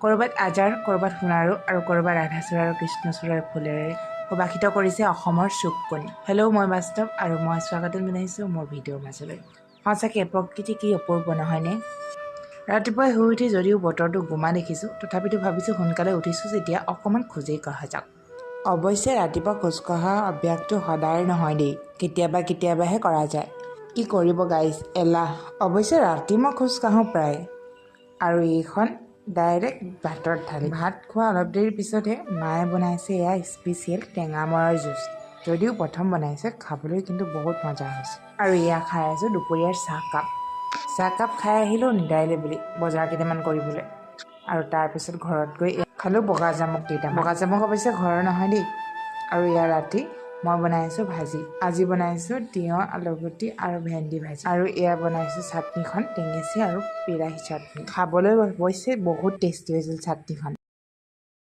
ক'ৰবাত আজাৰ, ক'ৰবাত সোণাৰু আৰু ক'ৰবাত ৰাধাচূড়া আৰু কৃষ্ণচূড়াৰ ফুলেৰে সুবাসিত কৰিছে অসমৰ চুককণি। হেল্ল', মই বাস্তৱ আৰু মই স্বাগতম জনাইছোঁ মোৰ ভিডিঅ'ৰ মাজলৈ। সঁচাকৈ প্ৰকৃতি কি অপূৰ্ব নহয়নে? ৰাতিপুৱাই শুই উঠি যদিও বতৰটো গোমা দেখিছোঁ, তথাপিতো ভাবিছোঁ সোনকালে উঠিছোঁ যেতিয়া অকণমান খোজেই কঢ়া যাওক। অৱশ্যে ৰাতিপুৱা খোজকঢ়া অভ্যাসটো সদায় নহয় দেই, কেতিয়াবাহে কৰা যায়। কি কৰিব গাইজ, এলাহ। অৱশ্যে ৰাতি মই খোজ কাঢ়োঁ প্ৰায়। আৰু এইখন ডাইৰেক্ট ভাতৰ থালি। ভাত খোৱা অলপ দেৰিৰ পিছতহে মায়ে বনাইছে এয়া স্পেচিয়েল টেঙামৰাৰ জুচ। যদিও প্ৰথম বনাইছে, খাবলৈ কিন্তু বহুত মজা হৈছে। আৰু এয়া খাই আছোঁ দুপৰীয়াৰ চাহকাপ খাই আহিলোঁ নিদাইলে বুলি বজাৰ কেইটামান কৰিবলৈ। আৰু তাৰপিছত ঘৰত গৈ খালোঁ বগা জামুক কেইটামান। বগা জামুক অৱশ্যে ঘৰৰ নহয় দেই। আৰু এয়া ৰাতি মই বনাইছোঁ ভাজি। আজি বনাইছোঁ তিয়ঁহ, আলুগুটি আৰু ভেন্দি ভাজি। আৰু এয়া বনাইছোঁ চাটনিখন, টেঙেচি আৰু বিলাহী চাটনি। খাবলৈ অৱশ্যে বহুত টেষ্টি হৈছিল চাটনিখন।